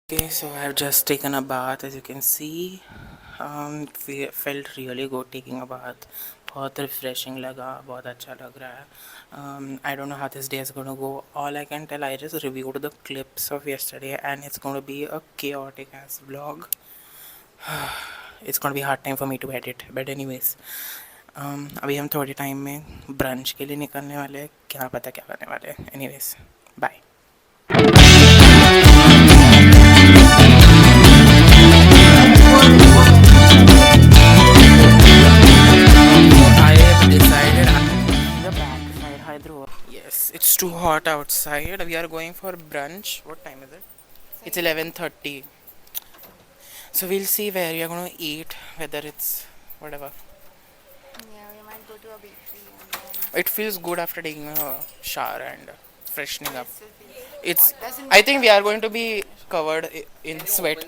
Okay, so I've just taken a bath, as you can see. Felt really good taking a bath. बहुत refreshing लगा, बहुत अच्छा लग रहा है. I don't know how this day is going to go. All I can tell, I just reviewed the clips of yesterday, and it's going to be a chaotic ass vlog. It's going to be a hard time for me to edit. But anyways, अभी हम थोड़े time में brunch के लिए निकलने वाले हैं. क्या पता क्या करने वाले हैं. Anyways, bye. I have decided the backside Hyderabad. Yes, it's too hot outside. We are going for brunch. What time is it? It's 11:30. So we'll see where we are going to eat. Whether it's whatever. Yeah, we might go to a bakery and It feels good after taking a shower and freshening up. still feel It's. doesn't I think matter. we are going to be covered in sweat.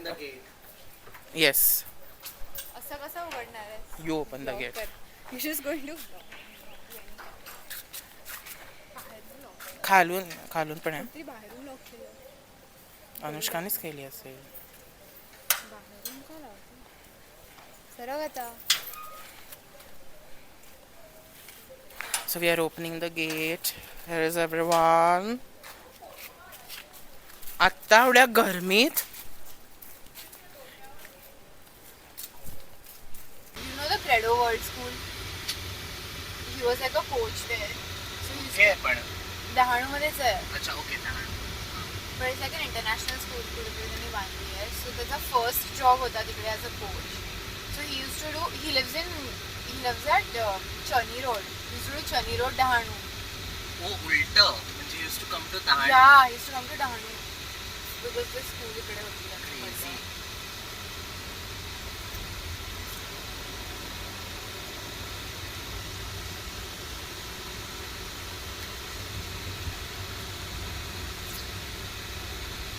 Yes. असं कसं उघडणार आहेस? You open the gate. You just going to खालून खालून पण आहे. तरी बाहेरून लॉक केलं. अनुष्कानेच केली असेल. बाहेरून का लावते? सरळ आता. So we are opening the gate. Here is everyone. आत्ता एवढ्या गरमीत You know the Credo World School? He was like a coach there. So he's पण डहाणू मध्येच आहे. अच्छा okay But it's like an international school कुठे त्यांनी बांधली आहे. So त्याचा first job होता तिकडे as a coach. So he used to do. He lives at Chani Road. He used to do Chani Road Dahanu. ओ उलट म्हणजे used to come to Dahanu. Yeah, he used to come to Dahanu. Because the school इकडे होती. Crazy.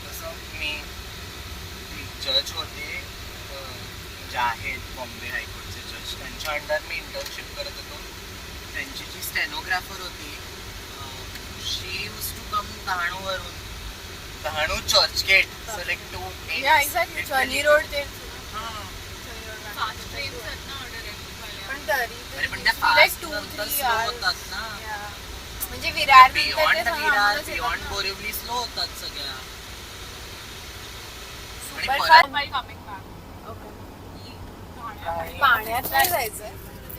तसं मी जज होते जे आहेत बॉम्बे हायकोर्टचे जज त्यांच्या अंडर मी इंटर्नशिप करत होतो. त्यांची जी स्टेनोग्राफर होती शी यूज टू कम डहाणूवरून Dahanu Churchgate so like to Yeah, exactly. Chani Road ते. हां Fast trains आहेत ना पण तरी अरे पण त्या like fast 2-3 नंतर slow hours. होतात ना. Yeah. म्हणजे Virar beyond Virar beyond Borivali slow होतात सगळ्या. पाण्यात नाही जायचं.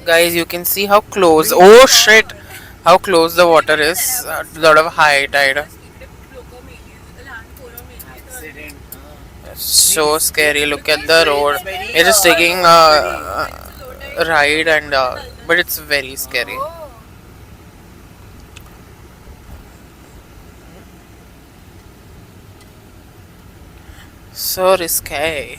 Guys, you can see how close. Oh shit! How close the water is. A lot of high tide. So scary. Look at the road. It's just taking a ride and but it's very scary. So risky.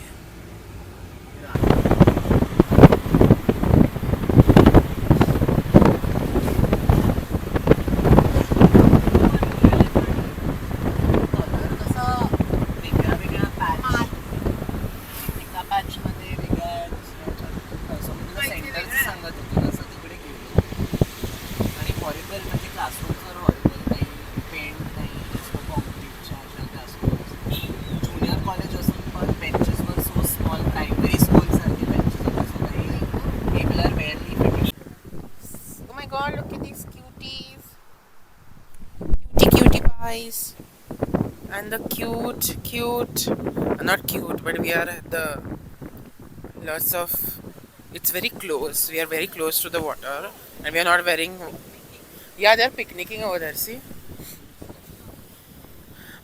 Oh my god, look at these cuties. Cutie pies. And the cute, not cute, but we are at the lots of, it's very close. We are very close to the water and we are not wearing, yeah, they are picnicking over there, see.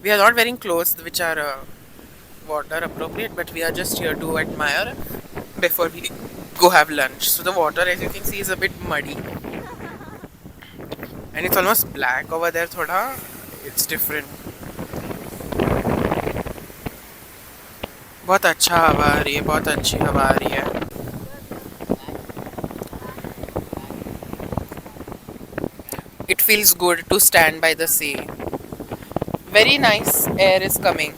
We are not wearing clothes which are water appropriate, but we are just here to admire before we go have lunch. So the water, as you can see, is a bit muddy. And it's almost black over there, thoda. It's different. बहुत अच्छा हवा आ रही है, बहुत अच्छी हवा आ रही है. It feels good to stand by the sea. Very nice air is coming.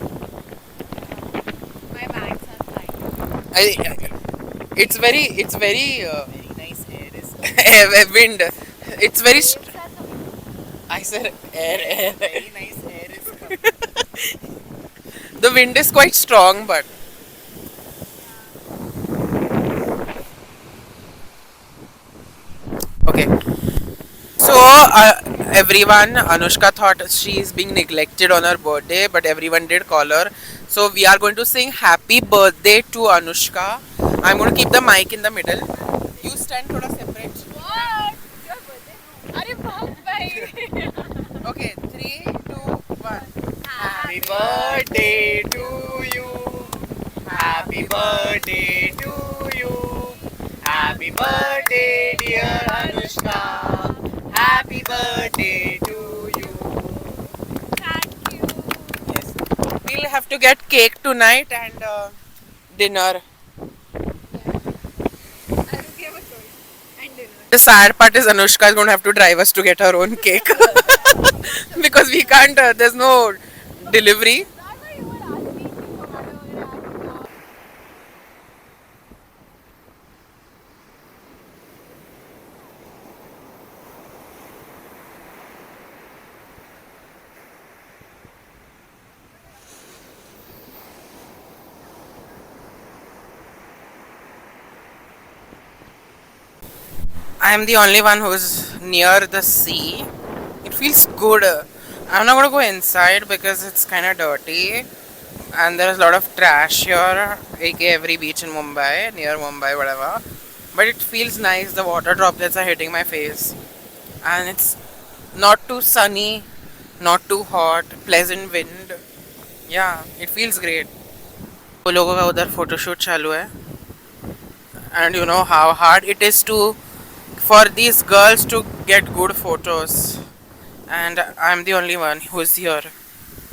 My bags are flying. It's very Very nice air is wind. It's very. Waves are coming. I said air. Very nice air is coming. The wind is quite strong, but okay. So, everyone, Anushka thought she is being neglected on her birthday, but everyone did call her. So, we are going to sing happy birthday to Anushka. I'm going to keep the mic in the middle. You stand thoda separate. What? Your birthday? अरे बाप भाई. Okay, 3, 2, 1. Happy birthday to you. Happy birthday to you. Happy birthday, dear Anushka. Happy birthday to you. Thank you. Yes. We'll have to get cake tonight and dinner. I don't give a choice. And dinner. The sad part is Anushka is going to have to drive us to get her own cake because we can't. There's no delivery. That's why you would ask me to order. I am the only one who's near the sea. It feels good. I'm not gonna go inside because it's kind of dirty and there's a lot of trash here, aka every beach in Mumbai, near Mumbai, whatever. But it feels nice. The water droplets are hitting my face, and it's not too sunny, not too hot, pleasant wind. Yeah, it feels great. वो लोगों का उधर photoshoot चालू है and you know how hard it is to for these girls to get good photos and I'm the only one who's here.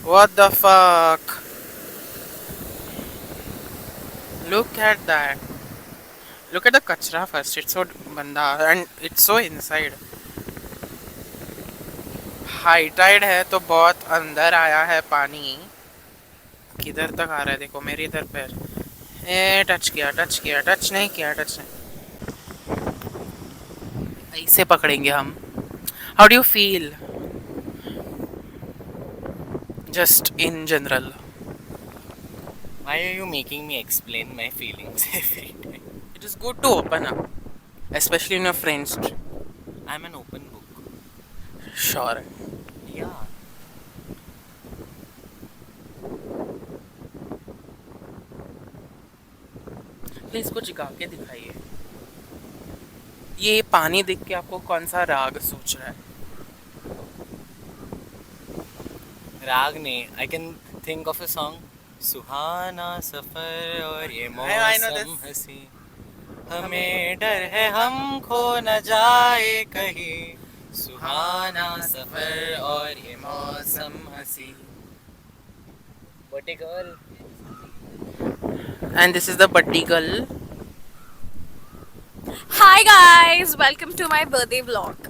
What the fuck? Look at that. Look at the kachra first. It's so banda and it's so inside. High tide है तो बहुत अंदर आया है पानी. किधर तक आ रहा है देखो मेरे इधर पैर. ए टच किया टच नहीं किया टच नहीं. ऐसे पकड़ेंगे हम. How do you feel just in general? Why are you making me explain my feelings every time? It is good to open up, especially in your friends. I'm an open book. Sure. Yeah. Please कुछ गा के दिखाइए. ये पानी देख के आपको कौन सा राग सूझ रहा है? राग ने I can think of a song. सुहाना सफर और ये I know मौसम this. हंसी, हमें डर है हम खो न जाए कहीं. सुहाना सफर और ये मौसम हंसी. Birthday girl. And this is the buddy girl. Hi guys, welcome to my birthday vlog.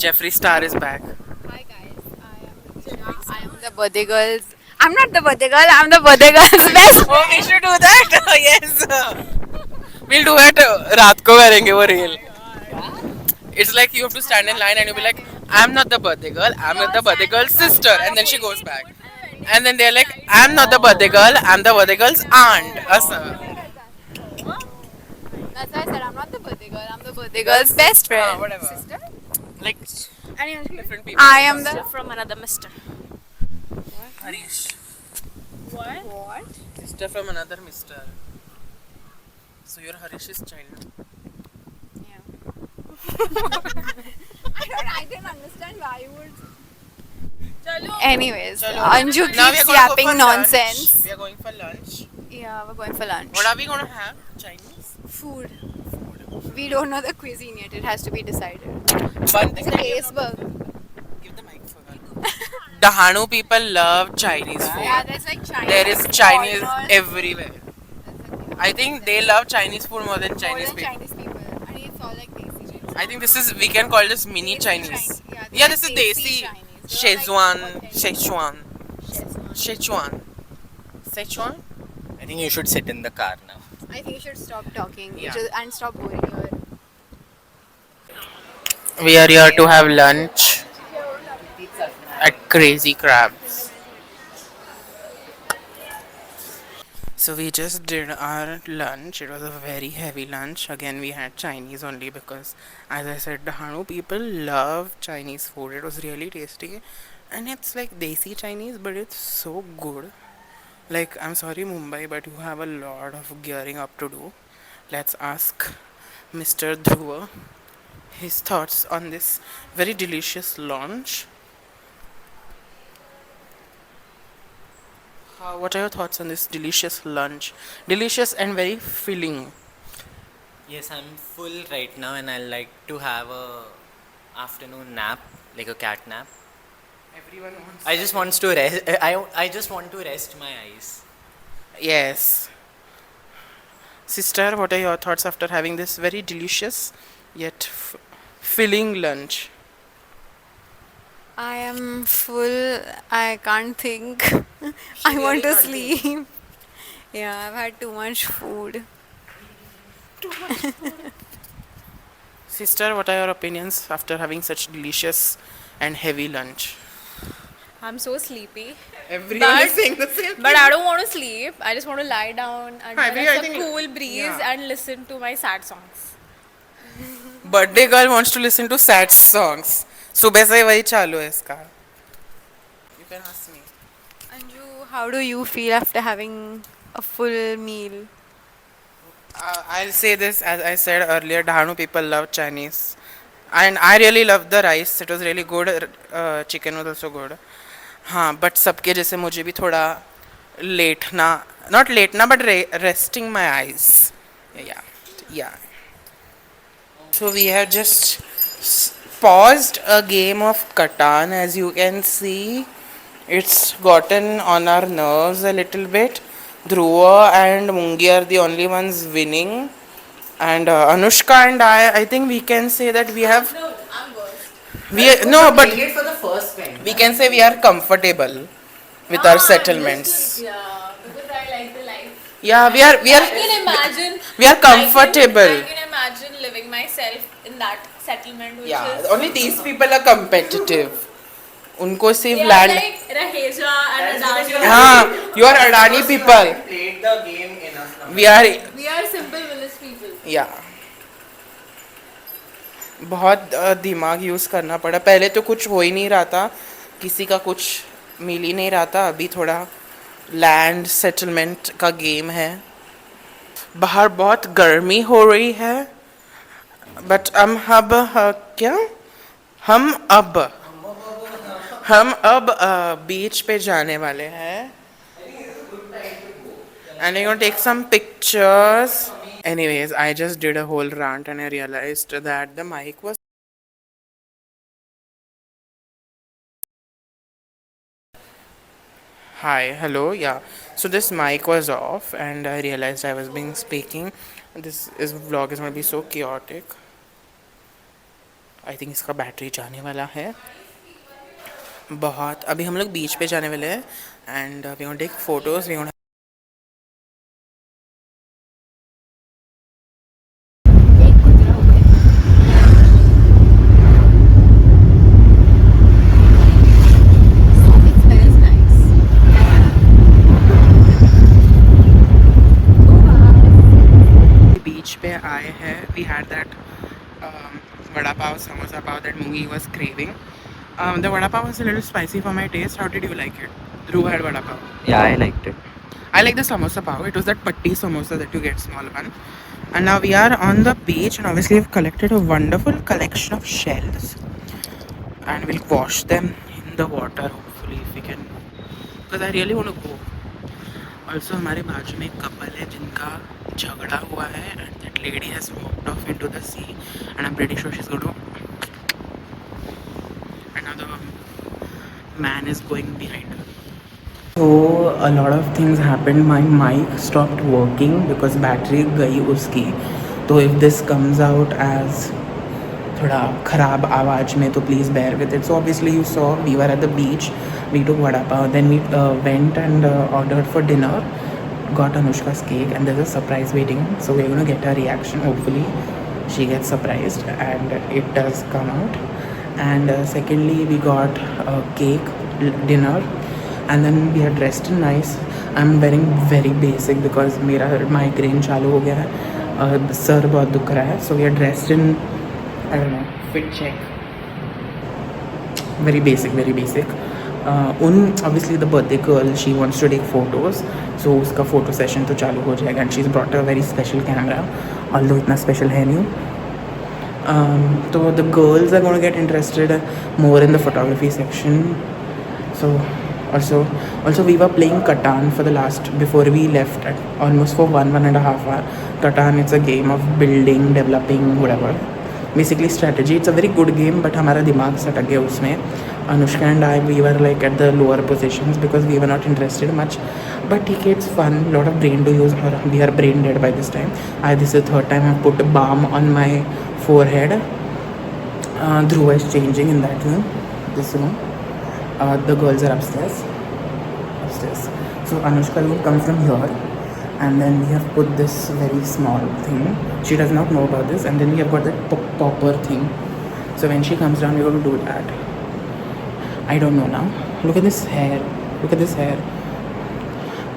Jeffree Star is back. Hi guys, I am the birthday girls. I'm not the birthday girl. I'm the birthday girl's best. Oh, we should do that. Yes. We'll do it. रात को करेंगे वो reel. It's like you have to stand in line and you'll be like, I'm not the birthday girl. I'm not the birthday girl's sister, and then she goes back. And then they're like, I'm not the birthday girl. I'm the birthday girl's aunt. Asa. That's why I said I'm not the birthday girl. I'm the birthday girl's best friend. Whatever. Sister. Like Anyway, different people. I am the from another mister. Harish. what? Sister from another mister. So you're Harish's child. I didn't understand why you would. Anyways, Chalo. Anju Now we are keeps going yapping for nonsense. lunch. We are going for lunch. Yeah, we're going for lunch. What are we gonna have? Chinese? Food. We don't know the cuisine yet. It has to be decided. One thing It's a that you have iceberg. not- Give the mic for her. Dahanu people love Chinese food. Yeah, there's like Chinese. There is Chinese corner. everywhere. I think they love Chinese food more than Chinese More than people. Chinese people. And it's all like desi Chinese. I think this is, we can call this mini Desi Chinese. Yeah, Yeah, this is desi. Chinese. Szechuan. They're like Szechuan. Szechuan. Szechuan. Szechuan? I think you should sit in the car now. I think you should stop talking Yeah. and stop boring her. We are here to have lunch at Crazy Crabs. So we just did our lunch. It was a very heavy lunch. Again, we had Chinese only because, as I said, the Hanu people love Chinese food. It was really tasty, and it's like desi Chinese, but it's so good. Like, I'm sorry, Mumbai, but you have a lot of gearing up to do. Let's ask Mr. Dhruva his thoughts on this very delicious lunch. What are your thoughts on this delicious lunch? Delicious and very filling. Yes, I'm full right now, and I like to have a afternoon nap, like a cat nap. Everyone wants. I just want to rest. I just want to rest my eyes. Yes. Sister, what are your thoughts after having this very delicious yet filling lunch? I am full. I can't think. I want to sleep. Yeah, I've had too much food. Sister, what are your opinions after having such delicious and heavy lunch? I'm so sleepy. Everyone But- is saying the same But I don't want to sleep. I just want to lie down and I get a think- cool breeze yeah. and listen to my sad songs. Birthday girl wants to listen to sad songs. सुबह से वही चालू है इसका. You can ask me. Anju, how do you feel after having a full meal? I'll say this, as I said earlier, Dhanu people love Chinese. And I really loved the rice. It was really good. Chicken was also good. हाँ, but सबके जैसे मुझे भी थोड़ा लेटना, not लेटना, but resting my eyes. Yeah. So we have just paused a game of Catan, as you can see. It's gotten on our nerves a little bit. Dhruva and Mungi are the only ones winning. And Anushka and I think we can say that we have. No, I'm worse. But it for the first time. we can say we are comfortable with our settlements. Yeah, because I like the life. Yeah, we I can imagine. we are comfortable. I can imagine living myself in that settlement, which Yeah, is. only these people are competitive. उनको सिर्फ They are land. like Raheja and Adani. हाँ, you are Adani people. Played the game enough. We are. We are simple village people. या बहुत दिमाग use करना पड़ा. पहले तो कुछ हो ही नहीं रहा था, किसी का कुछ मिल ही नहीं रहा था. अभी थोड़ा लैंड सेटलमेंट का गेम है. बाहर बहुत गर्मी हो रही है, बट हम अब बीच पे जाने वाले हैं. And I'm gonna take some pictures. Anyways, I just did a whole rant and I realized that the mic was. Hi, hello, yeah. So this mic was off and I realized I was being speaking. This vlog is gonna be so chaotic. I think इसका battery जाने वाला है बहुत. अभी हम लोग बीच पे जाने वाले हैं and we gonna take photos. We gonna It smells nice. बीच पे आए हैं. We had that vada pav, samosa pav that Mungi was craving. The vada pav was a little spicy for my taste. How did you like it? Dhruv had vada pav. Yeah, I liked it. I like the samosa pav. It was that patti samosa that you get, small one. And now we are on the beach, and obviously we've collected a wonderful collection of shells, and we'll wash them in the water hopefully if we can, because I really want to go. Also हमारे बाजू में एक couple है जिनका झगड़ा हुआ है and that lady has walked off into the sea and I'm pretty sure she's going to, and now the man is going behind her. So a lot of things happened. My mic stopped working because battery गई उसकी. तो if this comes out as थोड़ा ख़राब आवाज़ में तो please bear with it. So obviously you saw we were at the beach. We took vada pav. Then we went and ordered for dinner. Got Anushka's cake and there's a surprise waiting. So we're gonna get her reaction. Hopefully she gets surprised and it does come out. and secondly we got cake dinner, and then we are dressed in nice. I'm wearing very basic because मेरा migraine चालू हो गया है, sir बहुत दुख रहा है, so we are dressed in, I don't know, fit check, very basic, very basic. Obviously the birthday girl, she wants to take photos, so उसका photo session तो चालू हो जाएगा, and she's brought a very special camera, although इतना special है नहीं. So the girls are going to get interested more in the photography section. So also we were playing Catan for the last, before we left, at almost for 1.5 hour. Catan, it's a game of building, developing, whatever, basically strategy. It's a very good game, but हमारा दिमाग सटक गया उसमें. Anushka and I, we were like at the lower positions because we were not interested much, but okay, it's fun, lot of brain to use, or we are brain dead by this time. This is the third time I've put a balm on my forehead. Dhruva is changing in that room, this room. The girls are upstairs. So Anushka will come from here, and then we have put this very small thing. She does not know about this, and then we have got that popper thing. So when she comes down, we're going to do that. I don't know now. Look at this hair.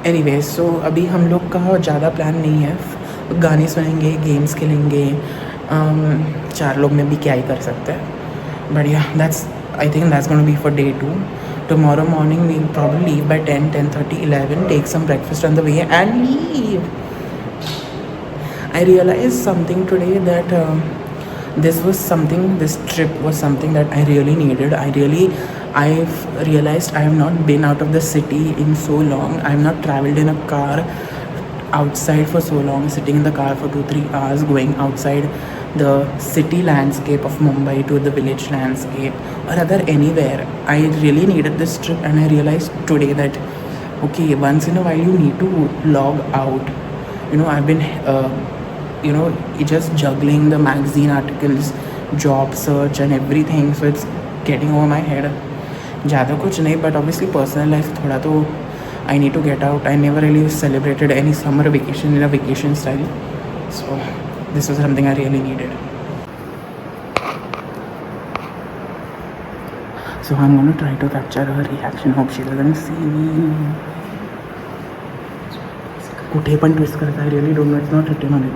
Anyway, so अभी हम लोग का ज़्यादा plan नहीं है. गाने सुनेंगे, games खेलेंगे. 4 लोग में भी क्या ही कर सकते हैं. But yeah, I think that's going to be for day 2. Tomorrow morning we'll probably leave by 10, 10:30, 11, take some breakfast on the way and leave. I realized something today, that this trip was something that I really needed. I've realized I have not been out of the city in so long. I have not traveled in a car outside for so long, sitting in the car for 2-3 hours, going outside the city landscape of Mumbai to the village landscape or other anywhere. I really needed this trip, and I realized today that okay, once in a while you need to log out. I've been just juggling the magazine articles, job search and everything, so it's getting over my head. ज़्यादा कुछ नहीं, but obviously personal life थोड़ा तो I need to get out. I never really celebrated any summer vacation in a vacation style, so this was something I really needed. So I'm going to try to capture her reaction. Hope she doesn't see me. कुठे पण twist करता, I really don't know. It's not written on it.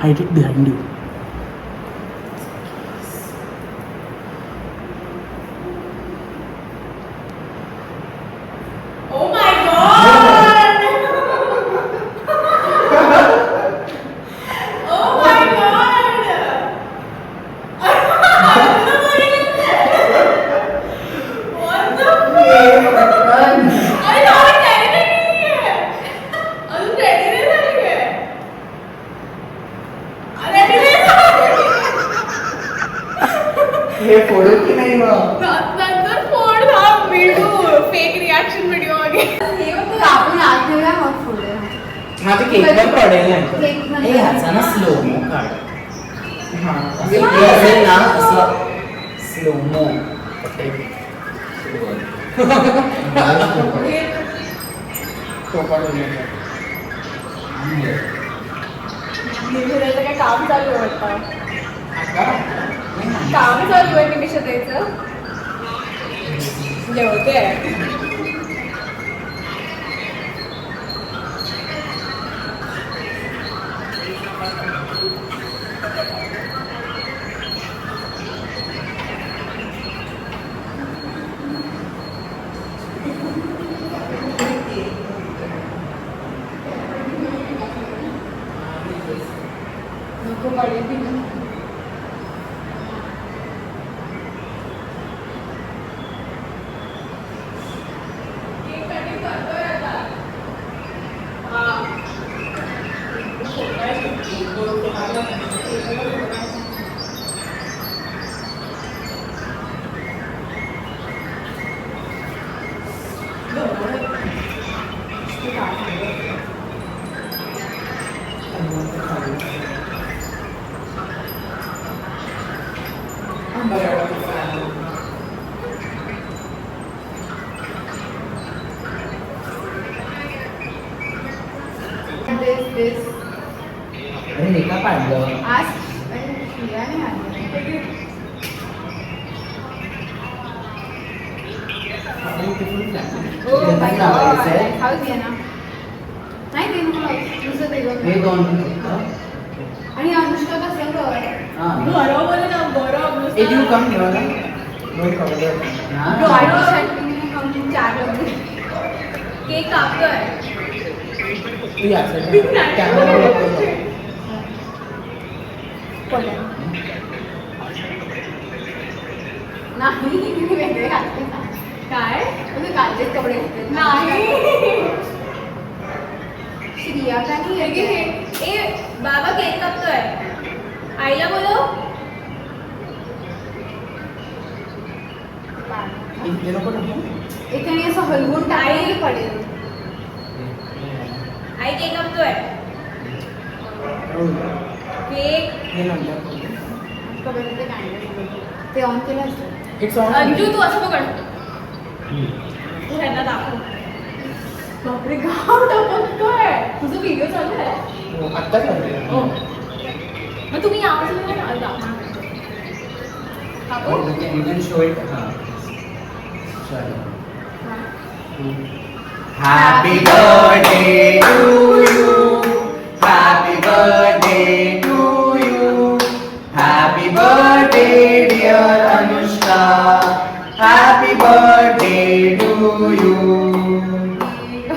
Hide it behind you. Oh my god! Oh my god! What the I thought ये फोड़ो की नहीं माँ. नंतर फोड़ था वीडियो फेक रिएक्शन वीडियो आगे आपण आत ठेवूया मग पुढे. माझे केकवर पडेल नाही. केक ए ह्याचा ना स्लो मो काढ. हां हे असेल ना असं स्लो मो. तो पडून काय काम चालू आहे वाटतं. काम चालू आहे निमिषा द्यायचं जेवते नको पडेल this अरे हे का पाडलं. आज श्रिया नाही आली. Oh my god. How is Yana? नाही ते नको. दुसरं ते बघ. हे दोन आणि अनुष्का कसं कर? बरोबर आहे ना, बरोबर. If you come here, no problem. साठी चार लोक. केक कापतोय. तू या side कॅमेरा नाही मी वेगळे घातले. काय? तुम्ही कालचेच कपडे घातले. नाही. श्रिया का नाही हे घे, आहे? हे. ए बाबा केक कापतोय. आईला बोलव. इथे नको टाकू. एकाने असं हलवून टाळी पडेल. आई केक कापतोय. केक. हे नंतर कपड्यामध्ये काय ते ऑन केलं असतं. It's on. अंजू तू असं पकड. तू ह्यांना दाखव. बापरे गाव टाकतोय. तुझा व्हिडिओ चालू आहे. आत्ता झालं. हो. मग तुम्ही यापासून दाखवा. You can show it. Happy birthday to you. Happy birthday to you. Happy birthday dear Anushka. Happy birthday to you.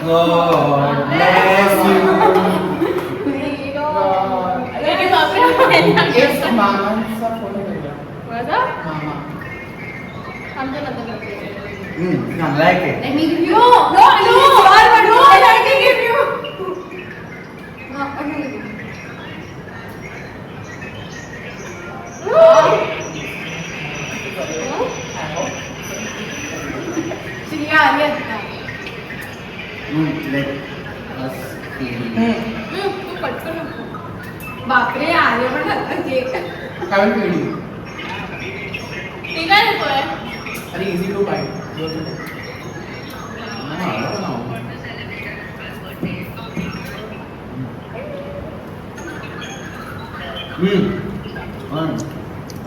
God bless you. अरे बापरे. Yes, मामाचा फोन आहे. माझा? मामा. आमच्या नंतर करते. चांगला आहे की. Let me give you. No, let me give you. No, let me give you. Shriya आली आता. Let us feel. तू पटकन नको. बापरे आले पण आता केक. काय वेळी? ते काय नकोय? अरे easy to buy.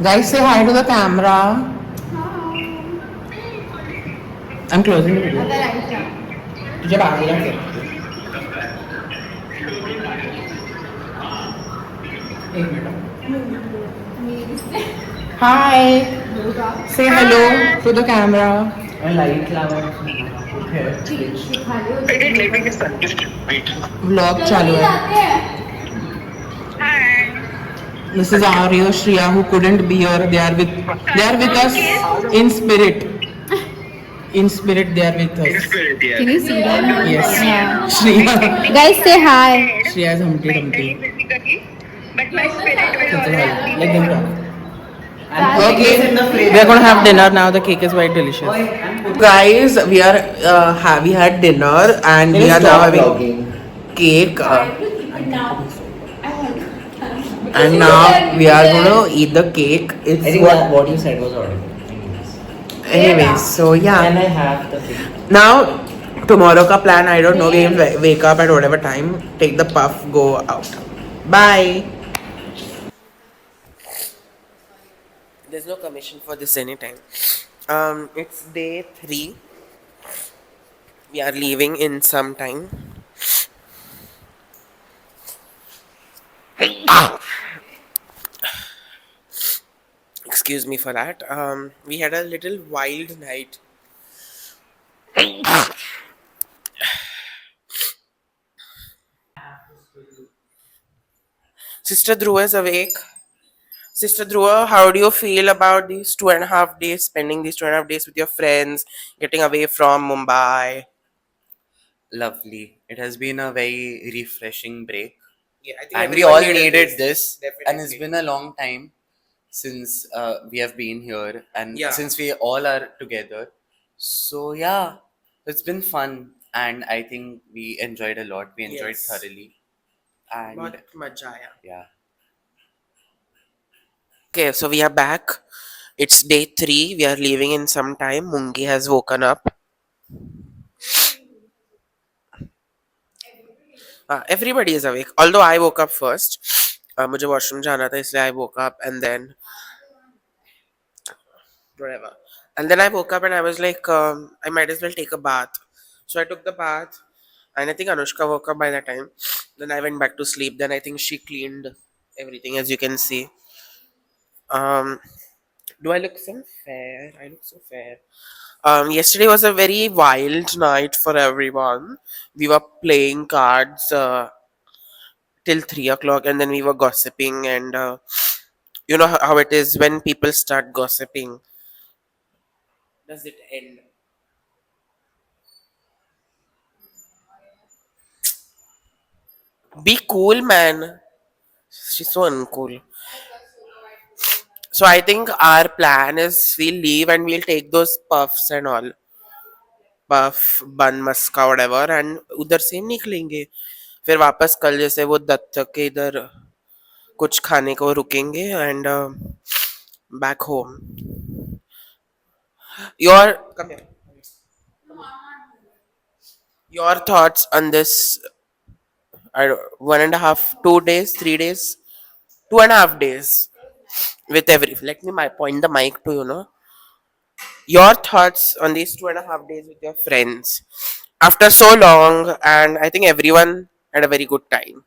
Guys, say hi to the camera. I'm closing the video. आता राईटला. तुझ्या बाजूला एक मिनिट. मी दिसते. Hi. हो का? Say hello to the camera. Light लावायची खाली होते. Vlog चालू मी है. जाते. This is Arya, Shriya, who couldn't be here. They are with us in spirit. In spirit, they are with us. Can you see them? Yes. Yeah. Shriya. Guys, say hi. Shriya is Humpty Dumpty. But my spirit will Let them talk. And Okay, in the flavor. we are gonna have dinner now. The cake is quite delicious. Guys, we had dinner and we are now having cake. And now we are gonna eat the cake. I It's think that what you said was audible. anyways. So yeah. And I have the thing. Now tomorrow ka plan, I don't know. We'll wake up at whatever time, take the puff, go out. Bye. There's no commission for this anytime. It's day 3. We are leaving in some time. Excuse me for that. We had a little wild night. Sister Dhruva is awake. Sister Dhruva, how do you feel about these 2.5 days, spending these 2.5 days with your friends, getting away from Mumbai? Lovely. It has been a very refreshing break. Yeah, I think And we everyone all needed this. Definitely. And it's been a long time since we have been here and Yeah. since we all are together. So yeah, it's been fun and I think we enjoyed a lot. We enjoyed Yes. thoroughly. And बहुत मजा आया. yeah. Okay, so we are back. It's day 3. We are leaving in some time. Mungi has woken up. Everybody is awake. Although I woke up first. मुझे washroom जाना था इसलिए I woke up and then whatever. And then I woke up and I was like, I might as well take a bath. So I took the bath, and I think Anushka woke up by that time. Then I went back to sleep. Then I think she cleaned everything, as you can see. Um, do I look so fair? I look so fair. Yesterday was a very wild night for everyone. We were playing cards till 3 o'clock, and then we were gossiping. And you know how it is when people start gossiping. Does it end? Be cool, man. She's so uncool. So I think our plan is we'll leave and we'll take those puffs and all. Puff, bun, maska whatever, and उधर से निकलेंगे. फिर वापस कल जैसे वो दत्त के इधर कुछ खाने को रुकेंगे and back home. Your come here. Your thoughts on this? I don't, 1.5, 2 days, 3 days, 2.5 days with every. Let me point the mic to your thoughts on these 2.5 days with your friends after so long, and I think everyone had a very good time.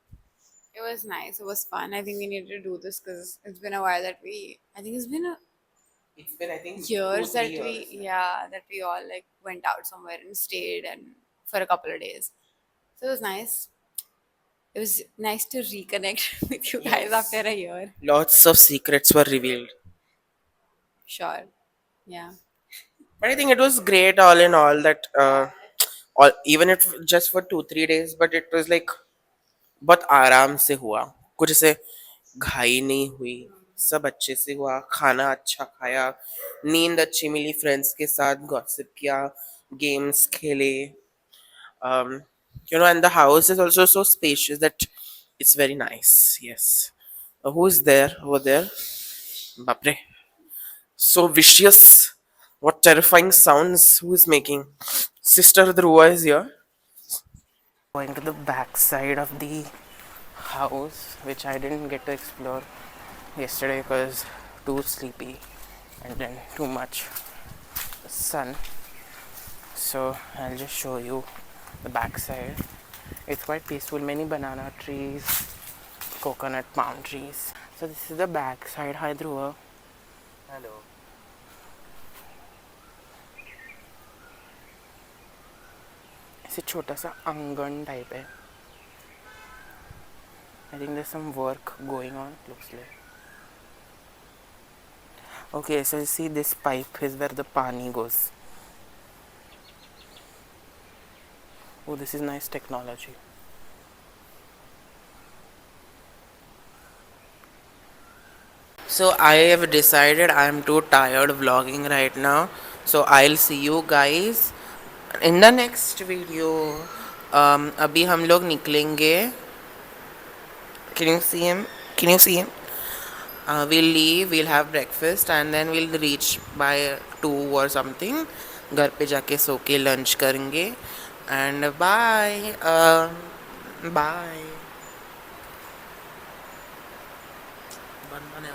It was nice. It was fun. I think we needed to do this because it's been a while that we. I think it's been It's been, I think, years 2, that 3 years. that we all like went out somewhere and stayed and for a couple of days. So it was nice. It was nice to reconnect with you guys Yes. after a year. Lots of secrets were revealed. Sure. Yeah. But I think it was great all in all that all, even if just for 2 3 days, but it was like बहुत आराम से हुआ. कुछ ऐसे घाई नहीं हुई. सब अच्छे से हुआ. खाना अच्छा खाया. नींद अच्छी मिली. फ्रेंड्स के साथ गॉसिप किया. गेम्स खेले. um, and the house is also so spacious that it's very nice. Yes. Who's there over there? Bapre. So vicious. What terrifying sounds who is making? Sister Dhruva is here. Going to the back side of the house, which I didn't get to explore yesterday because too sleepy and then too much sun. So I'll just show you the back side. It's quite peaceful. Many banana trees, coconut palm trees. So this is the back side. Hi Dhruva. Hello. ऐसे छोटा सा अंगन type है. I think there's some work going on. Looks like. Okay, so you see this pipe is where the pani goes. Oh, this is nice technology. So I have decided I am too tired vlogging right now. So I'll see you guys in the next video. अभी हम लोग निकलेंगे. Can you see him? Can you see him? We'll leave, we'll have breakfast, and then we'll reach by 2 or something. घर पे जाके सो के lunch करेंगे. And bye. Bye.